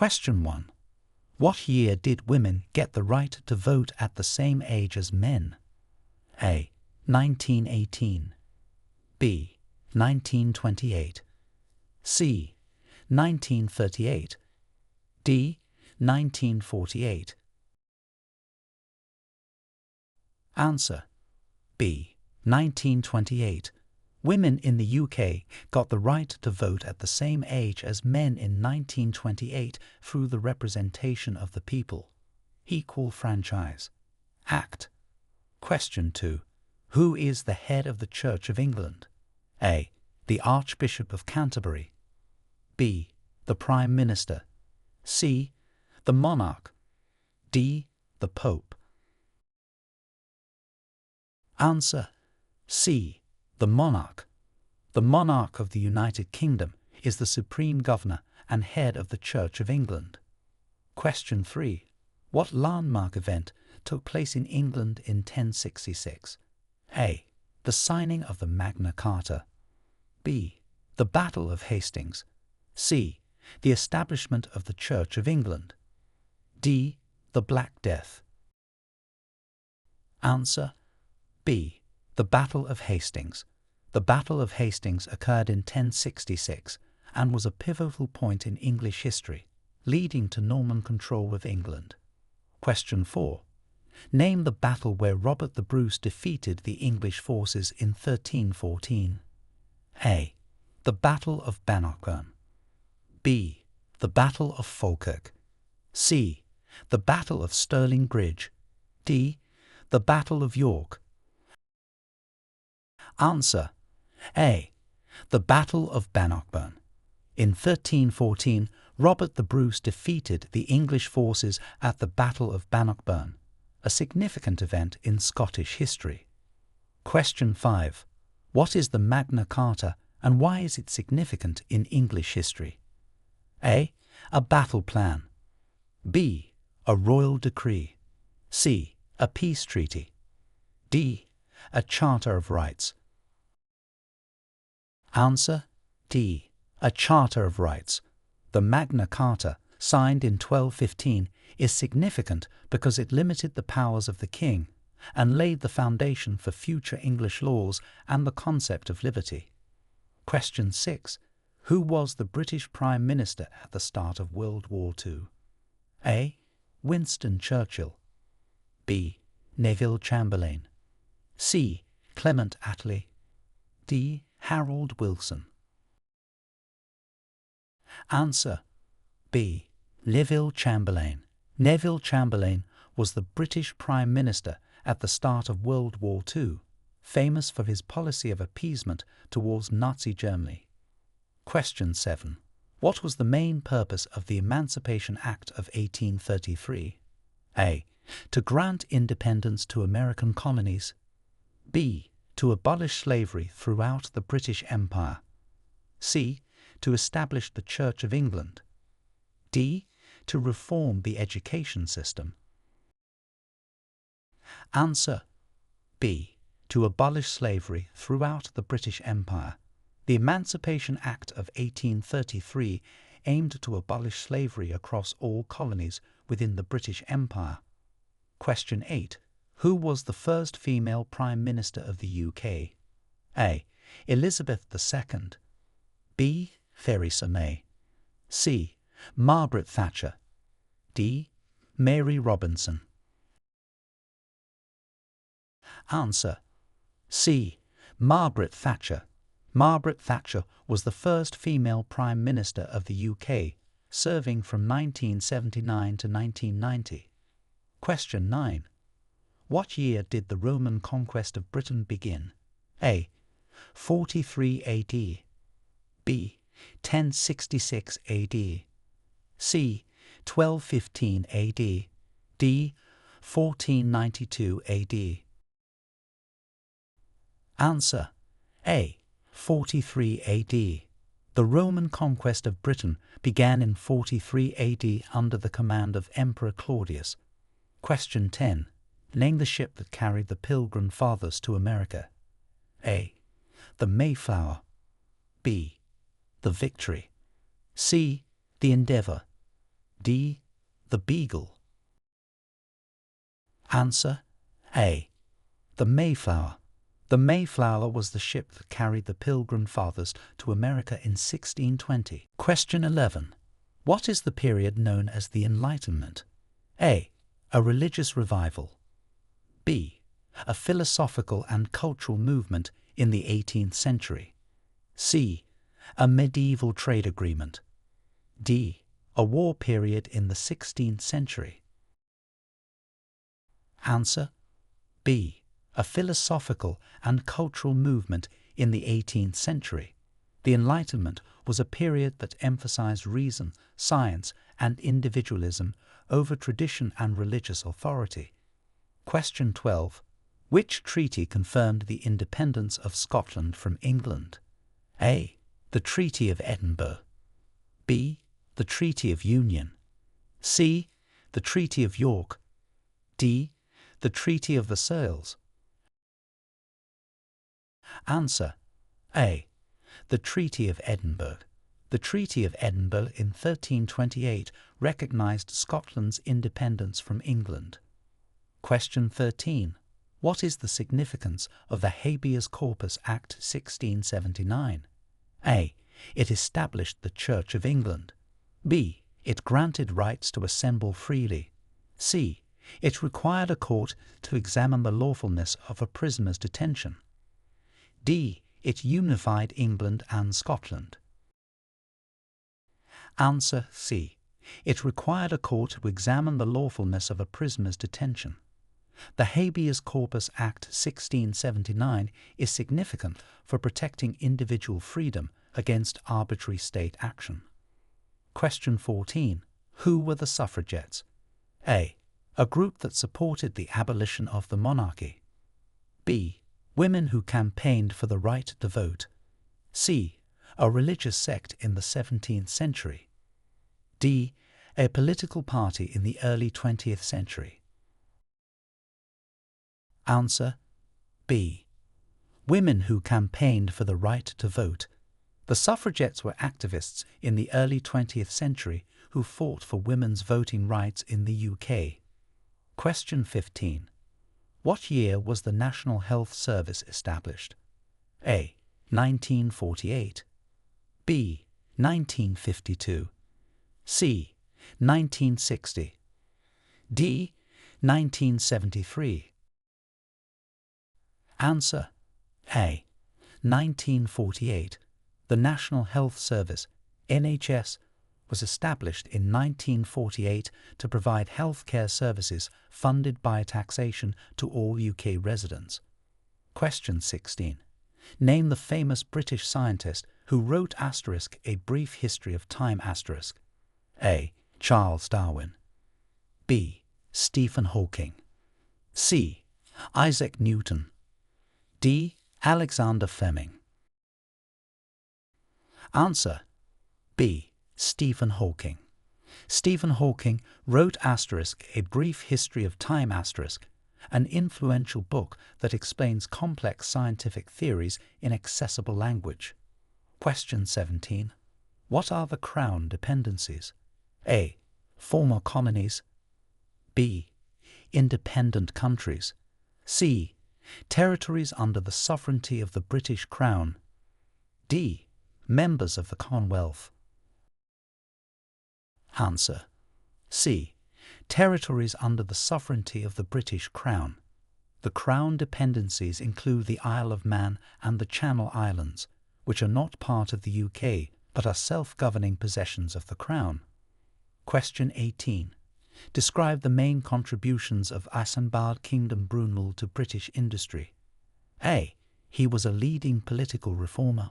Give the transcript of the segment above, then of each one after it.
Question 1. What year did women get the right to vote at the same age as men? A. 1918. B. 1928. C. 1938. D. 1948. Answer. B. 1928. Women in the UK got the right to vote at the same age as men in 1928 through the Representation of the People Equal Franchise Act. Question 2. Who is the head of the Church of England? A. The Archbishop of Canterbury. B. The Prime Minister. C. The Monarch. D. The Pope. Answer. C. The Monarch. The Monarch of the United Kingdom is the supreme governor and head of the Church of England. Question 3. What landmark event took place in England in 1066? A. The signing of the Magna Carta. B. The Battle of Hastings. C. The establishment of the Church of England. D. The Black Death. Answer. B. The Battle of Hastings. The Battle of Hastings occurred in 1066 and was a pivotal point in English history, leading to Norman control of England. Question 4. Name the battle where Robert the Bruce defeated the English forces in 1314. A. The Battle of Bannockburn. B. The Battle of Falkirk. C. The Battle of Stirling Bridge. D. The Battle of York. Answer. A. The Battle of Bannockburn. In 1314, Robert the Bruce defeated the English forces at the Battle of Bannockburn, a significant event in Scottish history. Question 5. What is the Magna Carta and why is it significant in English history? A. A battle plan. B. A royal decree. C. A peace treaty. D. A charter of rights. Answer. D. A charter of rights. The Magna Carta, signed in 1215, is significant because it limited the powers of the king and laid the foundation for future English laws and the concept of liberty. Question 6. Who was the British Prime Minister at the start of World War II? A. Winston Churchill. B. Neville Chamberlain. C. Clement Attlee. D. Harold Wilson. Answer. B. Neville Chamberlain. Neville Chamberlain was the British Prime Minister at the start of World War II, famous for his policy of appeasement towards Nazi Germany. Question 7. What was the main purpose of the Emancipation Act of 1833? A. To grant independence to American colonies. B. To abolish slavery throughout the British Empire. C. To establish the Church of England. D. To reform the education system. Answer. B. To abolish slavery throughout the British Empire. The Emancipation Act of 1833 aimed to abolish slavery across all colonies within the British Empire. Question 8. Who was the first female Prime Minister of the UK? A. Elizabeth II. B. Theresa May. C. Margaret Thatcher. D. Mary Robinson. Answer. C. Margaret Thatcher. Margaret Thatcher was the first female Prime Minister of the UK, serving from 1979 to 1990. Question 9. What year did the Roman conquest of Britain begin? A. 43 AD. B. 1066 AD. C. 1215 AD. D. 1492 AD. Answer. A. 43 AD. The Roman conquest of Britain began in 43 AD under the command of Emperor Claudius. Question 10. Name the ship that carried the Pilgrim Fathers to America. A. The Mayflower. B. The Victory. C. The Endeavour. D. The Beagle. Answer A. The Mayflower. The Mayflower was the ship that carried the Pilgrim Fathers to America in 1620. Question 11. What is the period known as the Enlightenment? A. A religious revival. B. A philosophical and cultural movement in the 18th century. C. A medieval trade agreement. D. A war period in the 16th century. Answer B. A philosophical and cultural movement in the 18th century. The Enlightenment was a period that emphasized reason, science, and individualism over tradition and religious authority. Question 12. Which treaty confirmed the independence of Scotland from England? A. The Treaty of Edinburgh. B. The Treaty of Union. C. The Treaty of York. D. The Treaty of Versailles. Answer A. The Treaty of Edinburgh. The Treaty of Edinburgh in 1328 recognized Scotland's independence from England. Question 13. What is the significance of the Habeas Corpus Act 1679? A. It established the Church of England. B. It granted rights to assemble freely. C. It required a court to examine the lawfulness of a prisoner's detention. D. It unified England and Scotland. Answer C. It required a court to examine the lawfulness of a prisoner's detention. The Habeas Corpus Act 1679 is significant for protecting individual freedom against arbitrary state action. Question 14. Who were the suffragettes? A. A group that supported the abolition of the monarchy. B. Women who campaigned for the right to vote. C. A religious sect in the 17th century. D. A political party in the early 20th century. Answer B. Women who campaigned for the right to vote. The suffragettes were activists in the early 20th century who fought for women's voting rights in the UK. Question 15. What year was the National Health Service established? A. 1948. B. 1952. C. 1960. D. 1973. Answer A. 1948. The National Health Service, NHS, was established in 1948 to provide healthcare services funded by taxation to all UK residents. Question 16. Name the famous British scientist who wrote *A Brief History of Time*. A. Charles Darwin. B. Stephen Hawking. C. Isaac Newton. D. Alexander Fleming. Answer B. Stephen Hawking. Stephen Hawking wrote *A Brief History of Time*, an influential book that explains complex scientific theories in accessible language. Question 17. What are the Crown dependencies? A. Former colonies. B. Independent countries. C. Territories under the sovereignty of the British Crown. D. Members of the Commonwealth. Answer C. Territories under the sovereignty of the British Crown. The Crown dependencies include the Isle of Man and the Channel Islands, which are not part of the UK but are self-governing possessions of the Crown. Question 18. Describe the main contributions of Isambard Kingdom Brunel to British industry. A. He was a leading political reformer.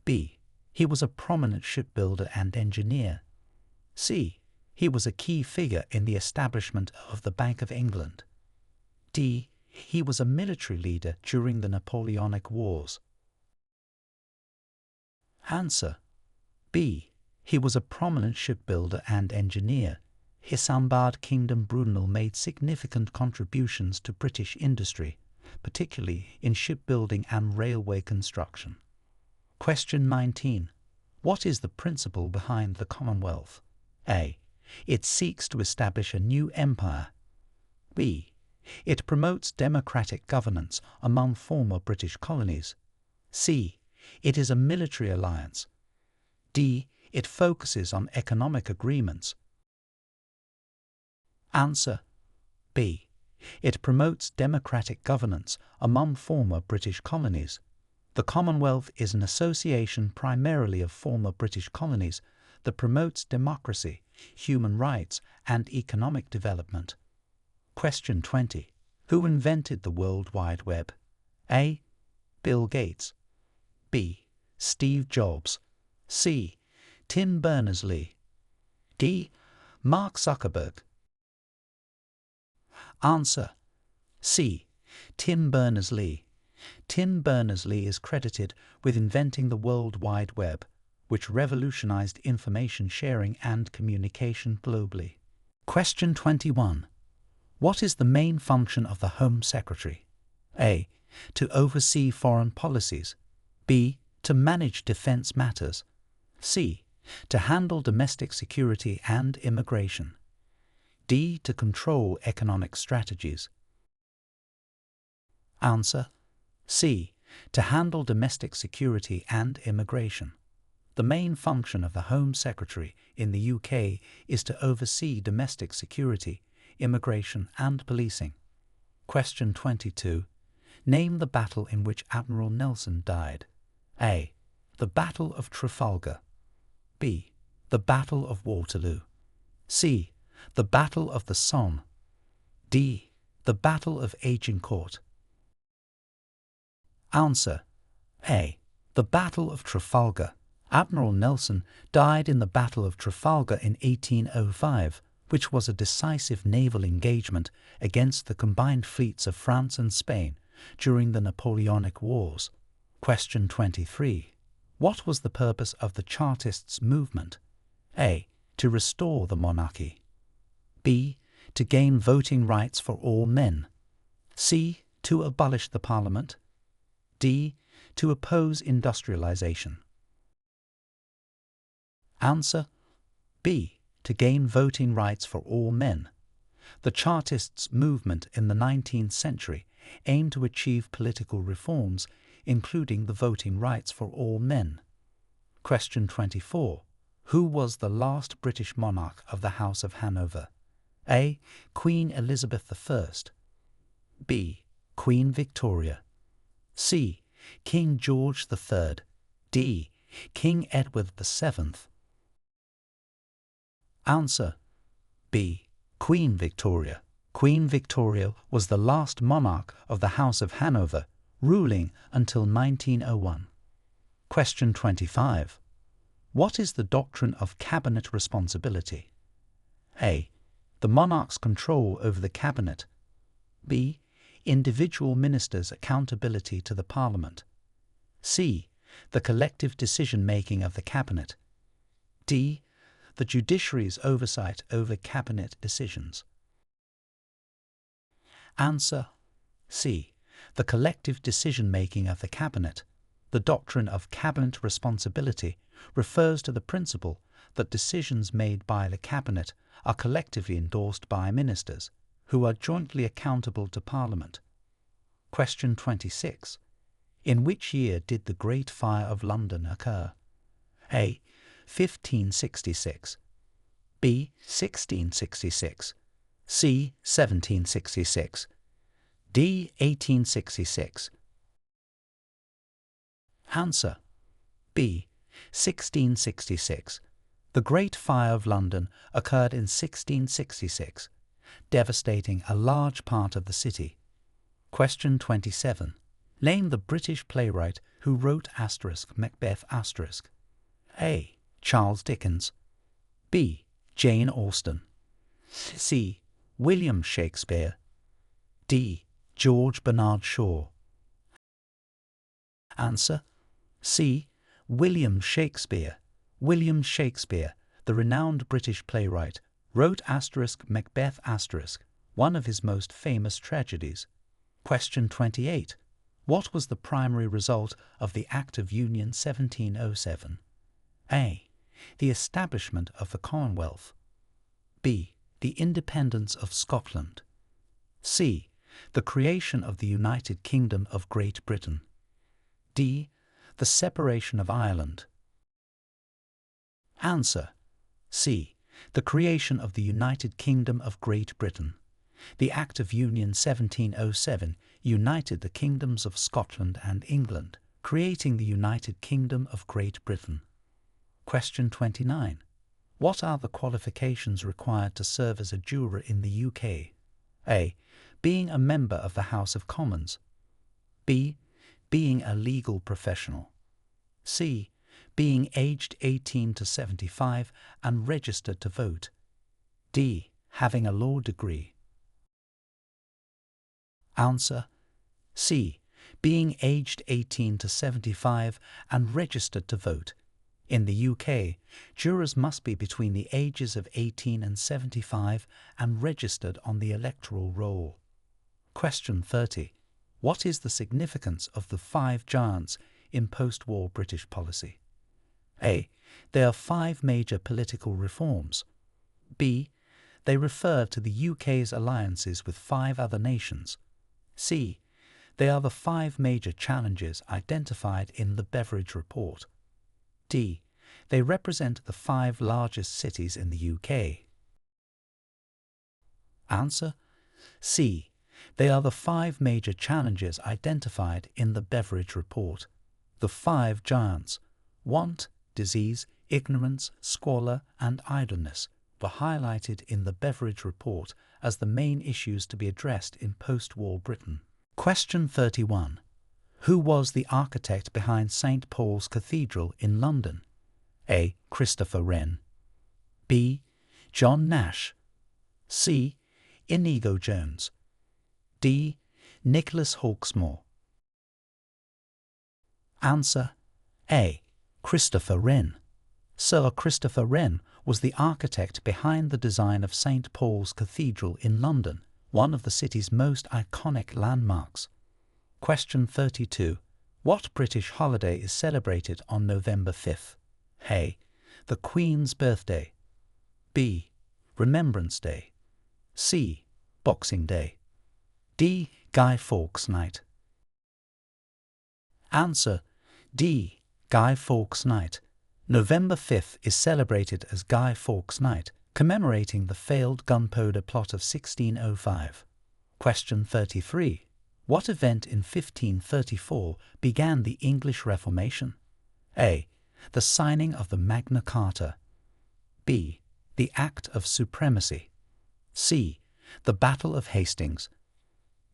B. He was a prominent shipbuilder and engineer. C. He was a key figure in the establishment of the Bank of England. D. He was a military leader during the Napoleonic Wars. Answer B. He was a prominent shipbuilder and engineer. Isambard Kingdom Brunel made significant contributions to British industry, particularly in shipbuilding and railway construction. Question 19. What is the principle behind the Commonwealth? A. It seeks to establish a new empire. B. It promotes democratic governance among former British colonies. C. It is a military alliance. D. It focuses on economic agreements. Answer: B. It promotes democratic governance among former British colonies. The Commonwealth is an association primarily of former British colonies that promotes democracy, human rights, and economic development. Question 20. Who invented the World Wide Web? A. Bill Gates. B. Steve Jobs. C. Tim Berners-Lee. D. Mark Zuckerberg. Answer: C. Tim Berners-Lee. Tim Berners-Lee is credited with inventing the World Wide Web, which revolutionized information sharing and communication globally. Question 21. What is the main function of the Home Secretary? A. To oversee foreign policies. B. To manage defense matters. C. To handle domestic security and immigration. D. To control economic strategies. Answer: C. To handle domestic security and immigration. The main function of the Home Secretary in the UK is to oversee domestic security, immigration and policing. Question 22. Name the battle in which Admiral Nelson died. A. The Battle of Trafalgar. B. The Battle of Waterloo. C. The Battle of the Somme. D. The Battle of Agincourt. Answer: A. The Battle of Trafalgar. Admiral Nelson died in the Battle of Trafalgar in 1805, which was a decisive naval engagement against the combined fleets of France and Spain during the Napoleonic Wars. Question 23. What was the purpose of the Chartists' movement? A. To restore the monarchy. B. To gain voting rights for all men. C. To abolish the Parliament. D. To oppose industrialization. Answer: B. To gain voting rights for all men. The Chartists' movement in the 19th century aimed to achieve political reforms, including the voting rights for all men. Question 24. Who was the last British monarch of the House of Hanover? A. Queen Elizabeth I. B. Queen Victoria. C. King George III. D. King Edward VII. Answer: B. Queen Victoria. Queen Victoria was the last monarch of the House of Hanover, ruling until 1901. Question 25. What is the doctrine of cabinet responsibility? A. The monarch's control over the cabinet. B. Individual ministers' accountability to the Parliament. C. The collective decision-making of the cabinet. D. The judiciary's oversight over cabinet decisions. Answer: C. The collective decision-making of the cabinet. The doctrine of cabinet responsibility refers to the principle that decisions made by the cabinet are collectively endorsed by ministers, who are jointly accountable to Parliament. Question 26. In which year did the Great Fire of London occur? A. 1566. B. 1666. C. 1766. D. 1866. Answer: B. 1666. The Great Fire of London occurred in 1666, devastating a large part of the city. Question 27. Name the British playwright who wrote Macbeth *. A. Charles Dickens. B. Jane Austen. C. William Shakespeare. D. George Bernard Shaw. Answer: C. William Shakespeare. William Shakespeare, the renowned British playwright, wrote Macbeth *, one of his most famous tragedies. Question 28. What was the primary result of the Act of Union 1707? A. The establishment of the Commonwealth. B. The independence of Scotland. C. The creation of the United Kingdom of Great Britain. D. The separation of Ireland. Answer: C. The creation of the United Kingdom of Great Britain. The Act of Union 1707 united the kingdoms of Scotland and England, creating the United Kingdom of Great Britain. Question 29. What are the qualifications required to serve as a juror in the UK? A. Being a member of the House of Commons. B. Being a legal professional. C. Being aged 18 to 75 and registered to vote. D. Having a law degree. Answer: C. Being aged 18 to 75 and registered to vote. In the UK, jurors must be between the ages of 18 and 75 and registered on the electoral roll. Question 30. What is the significance of the 5 giants in post-war British policy? A. There are 5 major political reforms. B. They refer to the UK's alliances with 5 other nations. C. They are the 5 major challenges identified in the Beveridge Report. D. They represent the 5 largest cities in the UK. Answer: C. They are the 5 major challenges identified in the Beveridge Report. The 5 giants, want, disease, ignorance, squalor, and idleness, were highlighted in the Beveridge Report as the main issues to be addressed in post-war Britain. Question 31. Who was the architect behind St. Paul's Cathedral in London? A. Christopher Wren. B. John Nash. C. Inigo Jones. D. Nicholas Hawksmoor. Answer: A. Christopher Wren. Sir Christopher Wren was the architect behind the design of St. Paul's Cathedral in London, one of the city's most iconic landmarks. Question 32. What British holiday is celebrated on November 5th? A. The Queen's birthday. B. Remembrance Day. C. Boxing Day. D. Guy Fawkes Night. Answer: D. Guy Fawkes Night. November 5th is celebrated as Guy Fawkes Night, commemorating the failed gunpowder plot of 1605. Question 33. What event in 1534 began the English Reformation? A. The signing of the Magna Carta. B. The Act of Supremacy. C. The Battle of Hastings.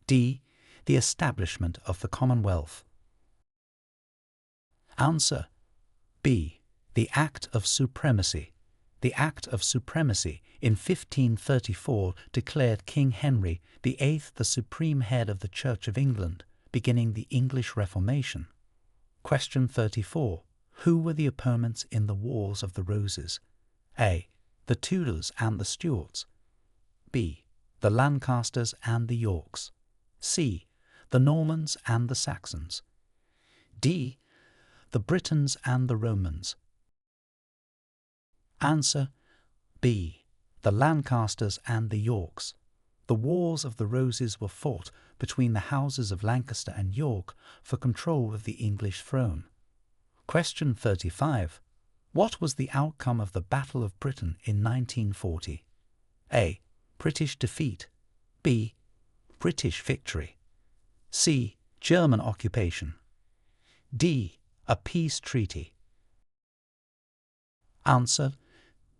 D. The establishment of the Commonwealth. Answer: B. The Act of Supremacy. The Act of Supremacy in 1534 declared King Henry VIII the supreme head of the Church of England, beginning the English Reformation. Question 34. Who were the opponents in the Wars of the Roses? A. The Tudors and the Stuarts. B. The Lancasters and the Yorks. C. The Normans and the Saxons. D. The Britons and the Romans. Answer: B. The Lancasters and the Yorks. The Wars of the Roses were fought between the houses of Lancaster and York for control of the English throne. Question 35. What was the outcome of the Battle of Britain in 1940? A. British defeat. B. British victory. C. German occupation. D. A peace treaty. Answer: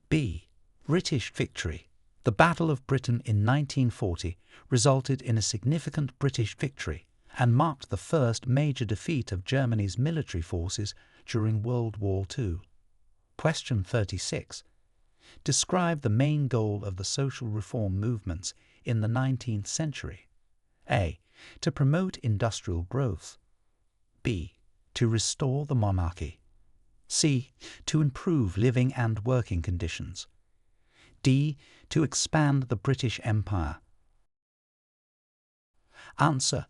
B. British victory. The Battle of Britain in 1940 resulted in a significant British victory and marked the first major defeat of Germany's military forces during World War II. Question 36. Describe the main goal of the social reform movements in the 19th century. A. To promote industrial growth. B. To restore the monarchy. C. To improve living and working conditions. D. To expand the British Empire. Answer: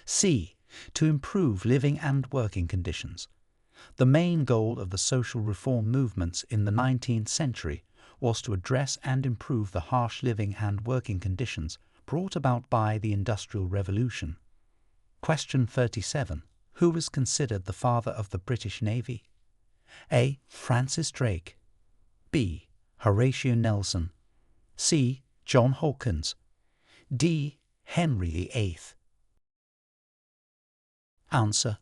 C. To improve living and working conditions. The main goal of the social reform movements in the 19th century was to address and improve the harsh living and working conditions brought about by the Industrial Revolution. Question 37. Who is considered the father of the British Navy? A. Francis Drake. B. Horatio Nelson. C. John Hawkins. D. Henry VIII. Answer: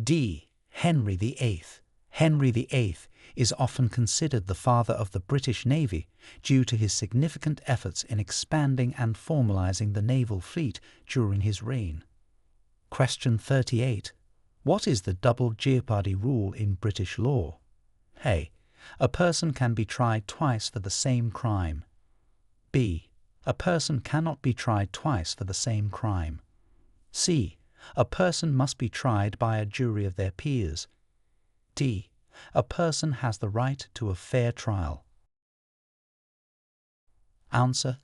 D. Henry VIII. Henry VIII is often considered the father of the British Navy due to his significant efforts in expanding and formalizing the naval fleet during his reign. Question 38. What is the double jeopardy rule in British law? A. A person can be tried twice for the same crime. B. A person cannot be tried twice for the same crime. C. A person must be tried by a jury of their peers. D. A person has the right to a fair trial. Answer: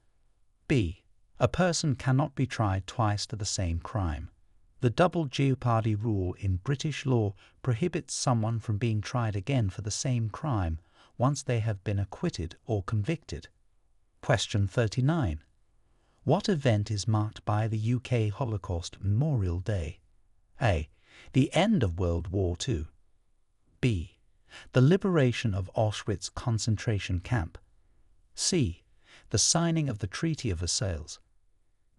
B. A person cannot be tried twice for the same crime. The double jeopardy rule in British law prohibits someone from being tried again for the same crime once they have been acquitted or convicted. Question 39. What event is marked by the UK Holocaust Memorial Day? A. The end of World War II. B. The liberation of Auschwitz concentration camp. C. The signing of the Treaty of Versailles.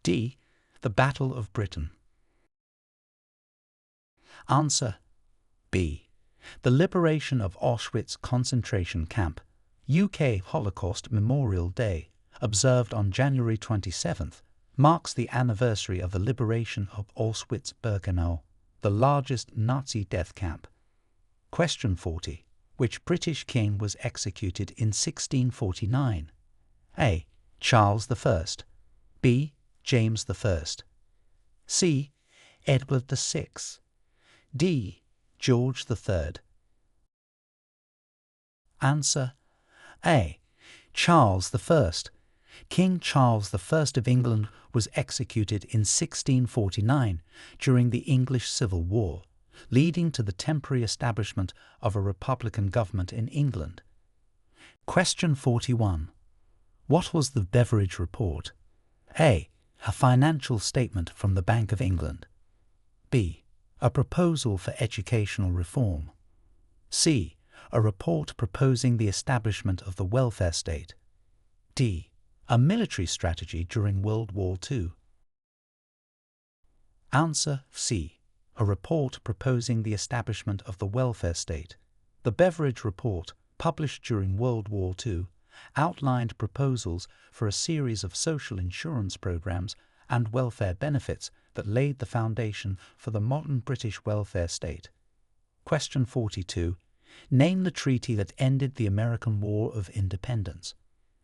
D. The Battle of Britain. Answer: B. The liberation of Auschwitz concentration camp. UK Holocaust Memorial Day, observed on January 27th, marks the anniversary of the liberation of Auschwitz-Birkenau, the largest Nazi death camp. Question 40. Which British king was executed in 1649? A. Charles I. B. James I. C. Edward VI. D. George III. Answer: A. Charles I. King Charles I of England was executed in 1649 during the English Civil War, leading to the temporary establishment of a republican government in England. Question 41. What was the Beveridge Report? A. A financial statement from the Bank of England. B. A proposal for educational reform. C. A report proposing the establishment of the welfare state. D. A military strategy during World War II. Answer: C. A report proposing the establishment of the welfare state. The Beveridge Report, published during World War II, outlined proposals for a series of social insurance programs and welfare benefits that laid the foundation for the modern British welfare state. Question 42. Name the treaty that ended the American War of Independence.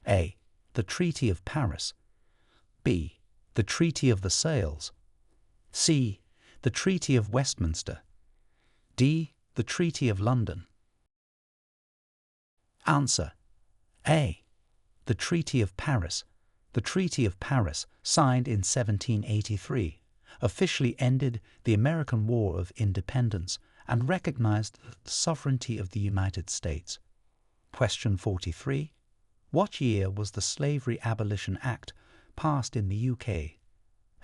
A. The Treaty of Paris. B. The Treaty of Versailles. C. The Treaty of Westminster. D. The Treaty of London. Answer: A. The Treaty of Paris. The Treaty of Paris, signed in 1783, officially ended the American War of Independence and recognized the sovereignty of the United States. Question 43. What year was the Slavery Abolition Act passed in the UK?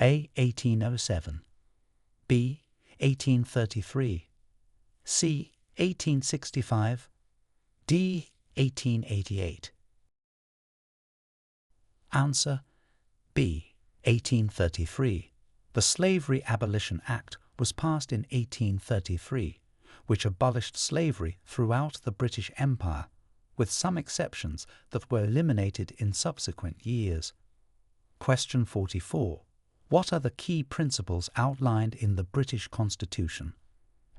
A. 1807. B. 1833. C. 1865. D. 1888. Answer: B. 1833. The Slavery Abolition Act was passed in 1833, which abolished slavery throughout the British Empire, with some exceptions that were eliminated in subsequent years. Question 44. What are the key principles outlined in the British Constitution?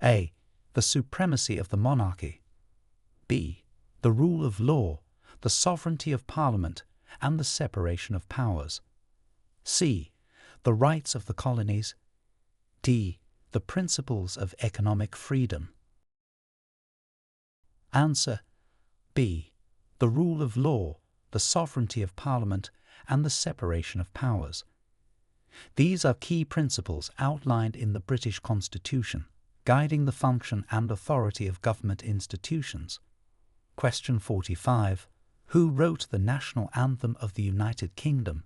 A. The supremacy of the monarchy. B. The rule of law, the sovereignty of Parliament, and the separation of powers. C. The rights of the colonies. D. The principles of economic freedom. Answer: B. The rule of law, the sovereignty of Parliament, and the separation of powers. These are key principles outlined in the British Constitution, guiding the function and authority of government institutions. Question 45. Who wrote the national anthem of the United Kingdom?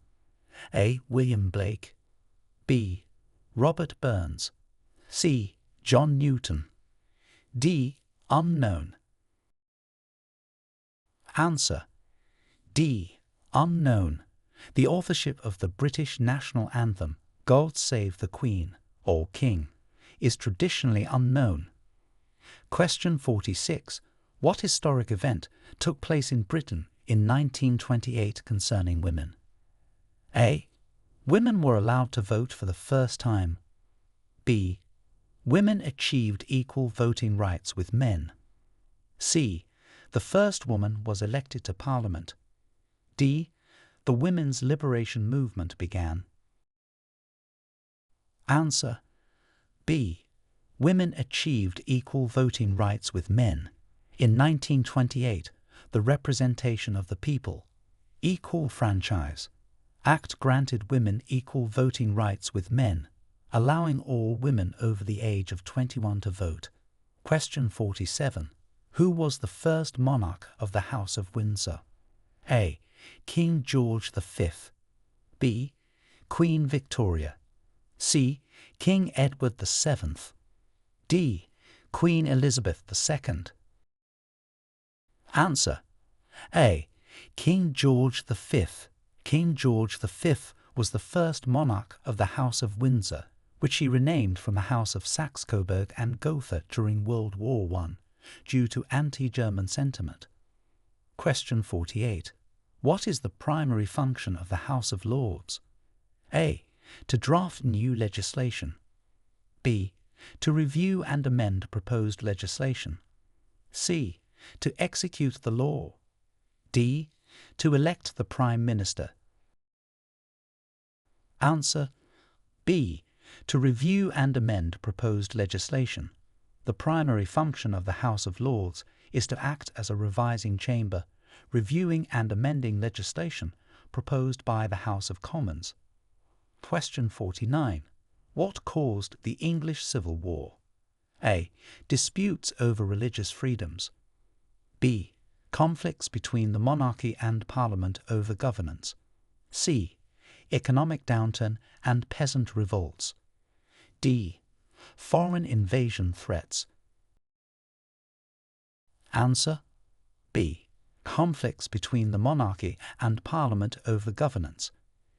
A. William Blake. B. Robert Burns. C. John Newton. D. Unknown. Answer: D. Unknown. The authorship of the British national anthem, God Save the Queen, or King, is traditionally unknown. Question 46. What historic event took place in Britain in 1928 concerning women? A. Women were allowed to vote for the first time. B. Women achieved equal voting rights with men. C. The first woman was elected to Parliament. D. The women's liberation movement began. Answer: B. Women achieved equal voting rights with men. In 1928, the Representation of the People, Equal Franchise Act granted women equal voting rights with men, allowing all women over the age of 21 to vote. Question 47. Who was the first monarch of the House of Windsor? A. King George V. B. Queen Victoria. C. King Edward VII. D. Queen Elizabeth II. Answer: A. King George V. King George V was the first monarch of the House of Windsor, which he renamed from the House of Saxe-Coburg and Gotha during World War I, due to anti-German sentiment. Question 48. What is the primary function of the House of Lords? A. To draft new legislation. B. To review and amend proposed legislation. C. To execute the law. D. To elect the Prime Minister. Answer: B. To review and amend proposed legislation. The primary function of the House of Lords is to act as a revising chamber, reviewing and amending legislation proposed by the House of Commons. Question 49. What caused the English Civil War? A. Disputes over religious freedoms. B. Conflicts between the monarchy and Parliament over governance. C. Economic downturn and peasant revolts. D. Foreign invasion threats. Answer: B. Conflicts between the monarchy and Parliament over governance.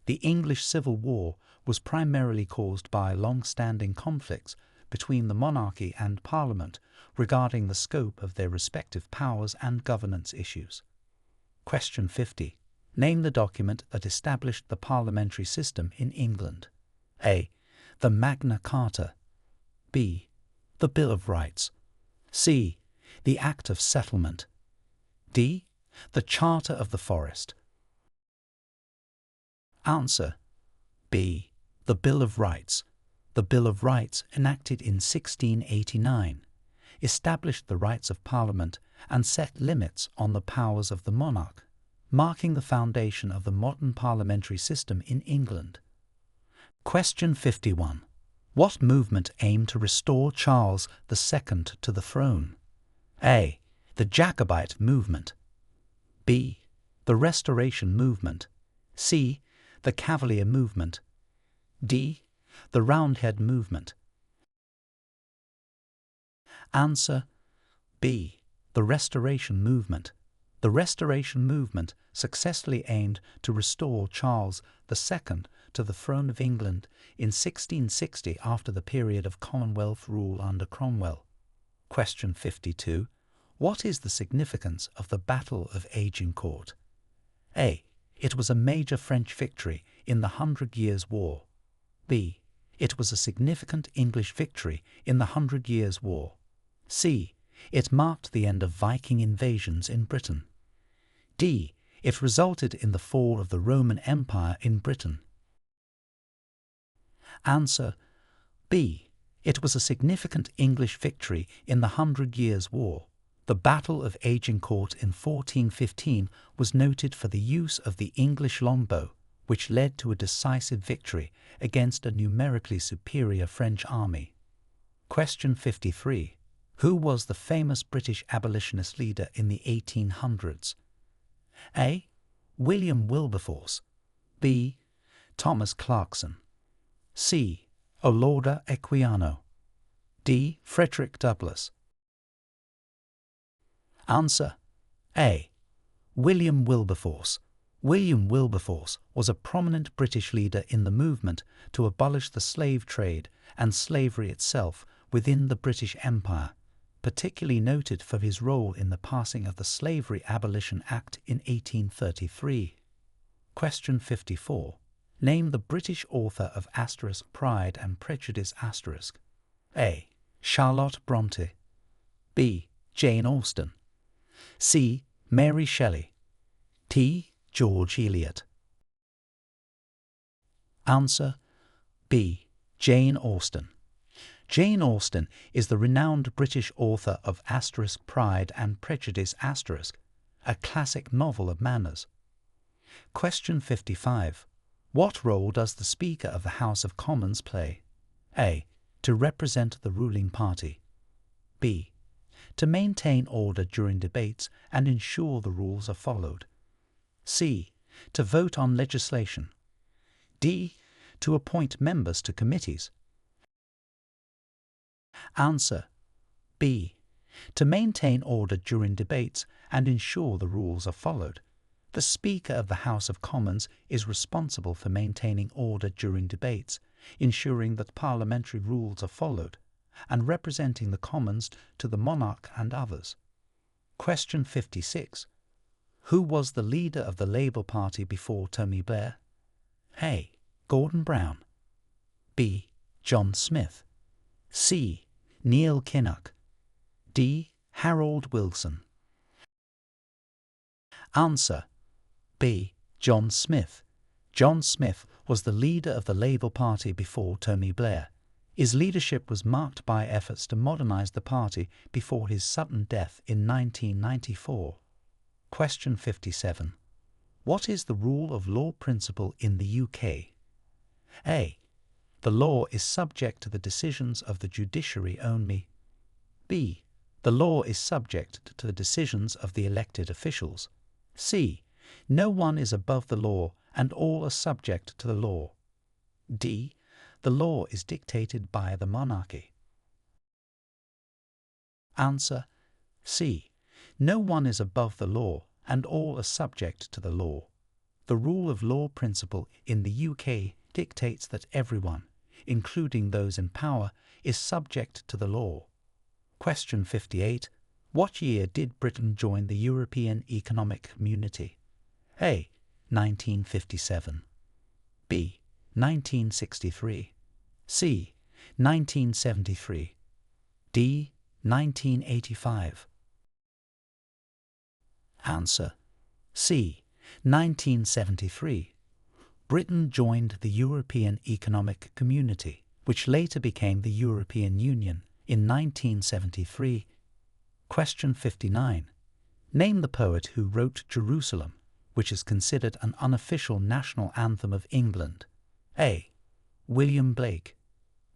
The English Civil War was primarily caused by long-standing conflicts between the monarchy and Parliament regarding the scope of their respective powers and governance issues. Question 50. Name the document that established the parliamentary system in England. A. The Magna Carta. B. The Bill of Rights. C. The Act of Settlement. D. The Charter of the Forest. Answer: B. The Bill of Rights. The Bill of Rights, enacted in 1689, established the rights of Parliament and set limits on the powers of the monarch, marking the foundation of the modern parliamentary system in England. Question 51. What movement aimed to restore Charles II to the throne? A. The Jacobite movement. B. The Restoration movement. C. The Cavalier movement. D. The Roundhead movement. Answer: B. The Restoration movement. The Restoration movement successfully aimed to restore Charles II to the throne of England in 1660 after the period of Commonwealth rule under Cromwell. Question 52. What is the significance of the Battle of Agincourt? A. It was a major French victory in the 100 Years' War. B. It was a significant English victory in the 100 Years' War. C. It marked the end of Viking invasions in Britain. D. It resulted in the fall of the Roman Empire in Britain. Answer: B. It was a significant English victory in the 100 Years' War. The Battle of Agincourt in 1415 was noted for the use of the English longbow, which led to a decisive victory against a numerically superior French army. Question 53. Who was the famous British abolitionist leader in the 1800s? A. William Wilberforce. B. Thomas Clarkson. C. Olaudah Equiano. D. Frederick Douglass. Answer: A. William Wilberforce. William Wilberforce was a prominent British leader in the movement to abolish the slave trade and slavery itself within the British Empire, particularly noted for his role in the passing of the Slavery Abolition Act in 1833. Question 54. Name the British author of Pride and Prejudice A. Charlotte Bronte. B. Jane Austen. C. Mary Shelley. D. George Eliot. Answer: B. Jane Austen. Jane Austen is the renowned British author of Pride and Prejudice a classic novel of manners. Question 55. What role does the Speaker of the House of Commons play? A. To represent the ruling party. B. To maintain order during debates and ensure the rules are followed. C. To vote on legislation. D. To appoint members to committees. Answer: B. To maintain order during debates and ensure the rules are followed. The Speaker of the House of Commons is responsible for maintaining order during debates, ensuring that parliamentary rules are followed, and representing the Commons to the monarch and others. Question 56. Who was the leader of the Labour Party before Tony Blair? A. Gordon Brown. B. John Smith. C. Neil Kinnock. D. Harold Wilson. Answer: B. John Smith. John Smith was the leader of the Labour Party before Tony Blair. His leadership was marked by efforts to modernise the party before his sudden death in 1994. Question 57. What is the rule of law principle in the UK? A. The law is subject to the decisions of the judiciary only. B. The law is subject to the decisions of the elected officials. C. No one is above the law and all are subject to the law. D. The law is dictated by the monarchy. Answer: C. No one is above the law and all are subject to the law. The rule of law principle in the UK dictates that everyone, including those in power, is subject to the law. Question 58. What year did Britain join the European Economic Community? A. 1957. B. 1963. C. 1973. D. 1985. Answer: C. 1973. Britain joined the European Economic Community, which later became the European Union, in 1973. Question 59. Name the poet who wrote Jerusalem, which is considered an unofficial national anthem of England. A. William Blake.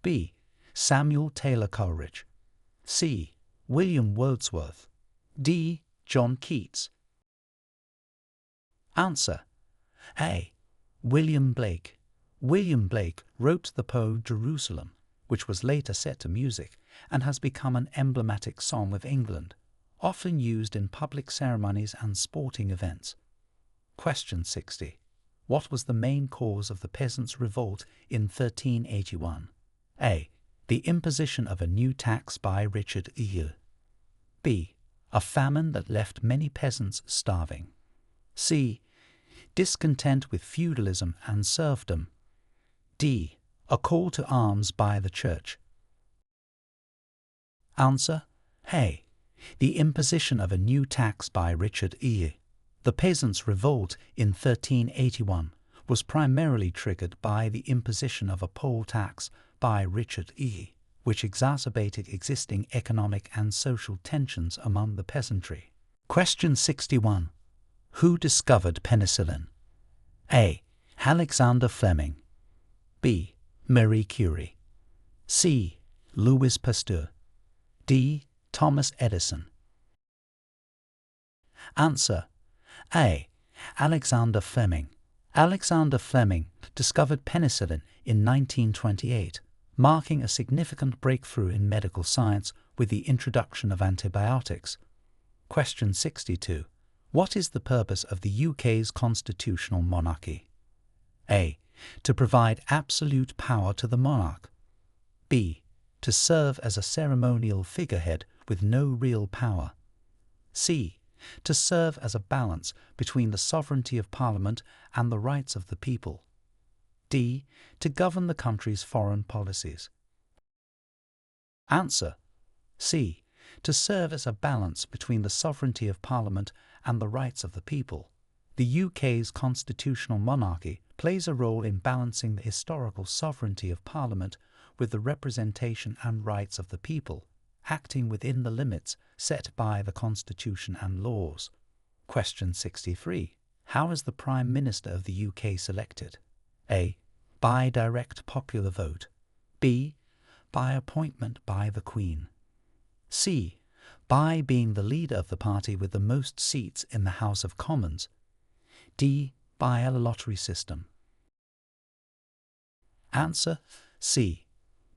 B. Samuel Taylor Coleridge. C. William Wordsworth. D. John Keats. Answer: A. William Blake. William Blake wrote the poem Jerusalem, which was later set to music and has become an emblematic song of England, often used in public ceremonies and sporting events. Question 60. What was the main cause of the peasants' revolt in 1381? A. The imposition of a new tax by Richard II. B. A famine that left many peasants starving. C. Discontent with feudalism and serfdom. D. A call to arms by the Church. Answer: A. The imposition of a new tax by Richard II. The peasants' revolt in 1381 was primarily triggered by the imposition of a poll tax by Richard II, which exacerbated existing economic and social tensions among the peasantry. Question 61. Who discovered penicillin? A. Alexander Fleming. B. Marie Curie. C. Louis Pasteur. D. Thomas Edison. Answer: A. Alexander Fleming. Alexander Fleming discovered penicillin in 1928, marking a significant breakthrough in medical science with the introduction of antibiotics. Question 62. What is the purpose of the UK's constitutional monarchy? A. To provide absolute power to the monarch. B. To serve as a ceremonial figurehead with no real power. C. To serve as a balance between the sovereignty of Parliament and the rights of the people. D. To govern the country's foreign policies. Answer. C. To serve as a balance between the sovereignty of Parliament and the rights of the people. The UK's constitutional monarchy plays a role in balancing the historical sovereignty of Parliament with the representation and rights of the people, acting within the limits set by the Constitution and laws. Question 63. How is the Prime Minister of the UK selected? A. By direct popular vote. B. By appointment by the Queen. C. By being the leader of the party with the most seats in the House of Commons. D. By a lottery system. Answer. C.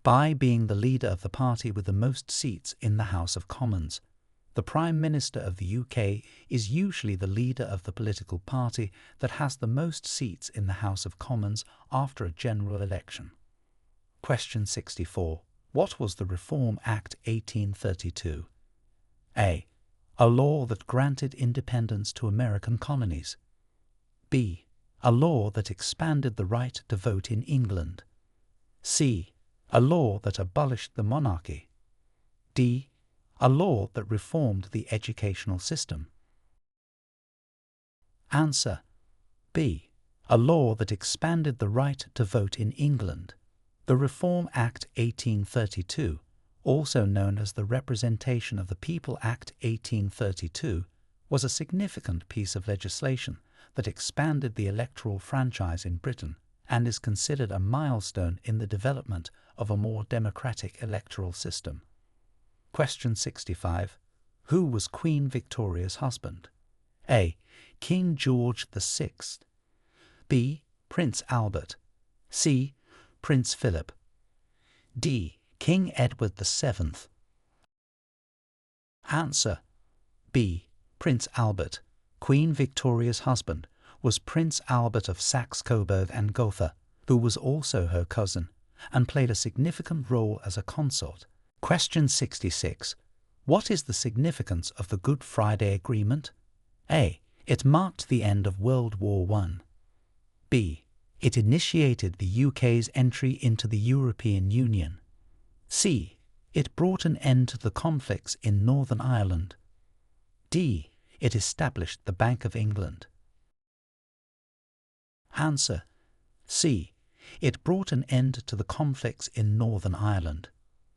By being the leader of the party with the most seats in the House of Commons. The Prime Minister of the UK is usually the leader of the political party that has the most seats in the House of Commons after a general election. Question 64. What was the Reform Act 1832? A. A law that granted independence to American colonies. B. A law that expanded the right to vote in England. C. A law that abolished the monarchy. D. A law that reformed the educational system. Answer. B. A law that expanded the right to vote in England. The Reform Act 1832, also known as the Representation of the People Act 1832, was a significant piece of legislation that expanded the electoral franchise in Britain and is considered a milestone in the development of a more democratic electoral system. Question 65. Who was Queen Victoria's husband? A. King George VI. B. Prince Albert. C. Prince Philip. D. King Edward VII. Answer. B. Prince Albert. Queen Victoria's husband was Prince Albert of Saxe-Coburg and Gotha, who was also her cousin, and played a significant role as a consort. Question 66. What is the significance of the Good Friday Agreement? A. It marked the end of World War I. B. It initiated the UK's entry into the European Union. C. It brought an end to the conflicts in Northern Ireland. D. It established the Bank of England. Answer. C. It brought an end to the conflicts in Northern Ireland.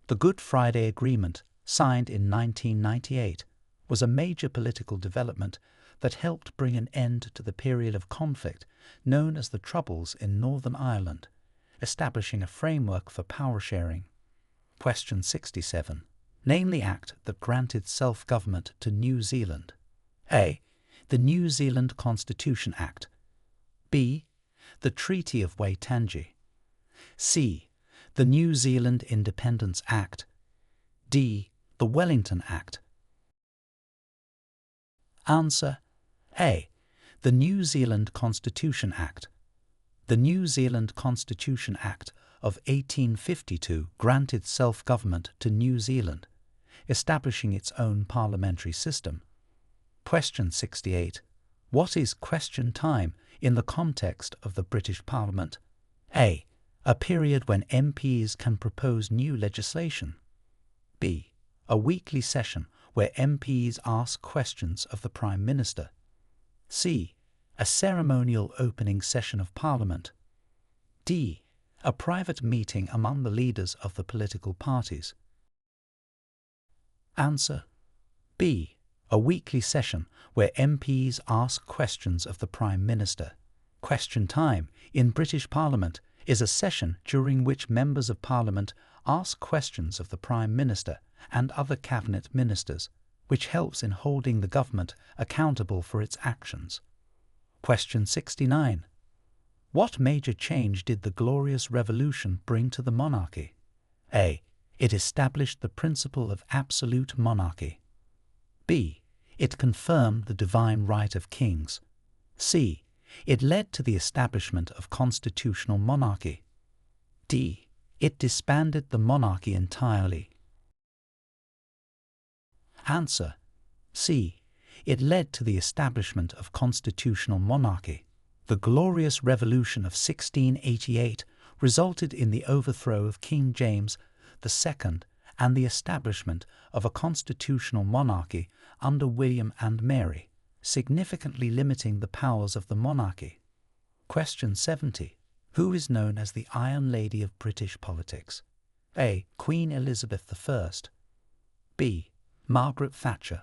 The Good Friday Agreement, signed in 1998, was a major political development that helped bring an end to the period of conflict known as the Troubles in Northern Ireland, establishing a framework for power sharing. Question 67. Name the act that granted self-government to New Zealand. A. The New Zealand Constitution Act. B. The Treaty of Waitangi. C. The New Zealand Independence Act. D. The Wellington Act. Answer. A. The New Zealand Constitution Act. The New Zealand Constitution Act of 1852 granted self-government to New Zealand, establishing its own parliamentary system. Question 68. What is question time in the context of the British Parliament? A. A period when MPs can propose new legislation. B. A weekly session where MPs ask questions of the Prime Minister. C. A ceremonial opening session of Parliament. D. A private meeting among the leaders of the political parties. Answer. B. A weekly session where MPs ask questions of the Prime Minister. Question time in British Parliament is a session during which members of Parliament ask questions of the Prime Minister and other cabinet ministers, which helps in holding the government accountable for its actions. Question 69. What major change did the Glorious Revolution bring to the monarchy? A. It established the principle of absolute monarchy. B. It confirmed the divine right of kings. C. It led to the establishment of constitutional monarchy. D. It disbanded the monarchy entirely. Answer: C. It led to the establishment of constitutional monarchy. The Glorious Revolution of 1688 resulted in the overthrow of King James II and the establishment of a constitutional monarchy under William and Mary, significantly limiting the powers of the monarchy. Question 70. Who is known as the Iron Lady of British politics? A. Queen Elizabeth I. B. Margaret Thatcher.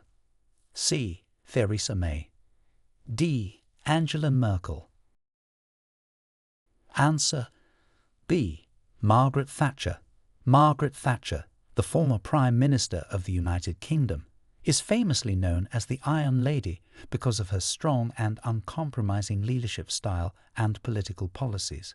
C. Theresa May. D. Angela Merkel. Answer: B. Margaret Thatcher. Margaret Thatcher, the former Prime Minister of the United Kingdom, is famously known as the Iron Lady because of her strong and uncompromising leadership style and political policies.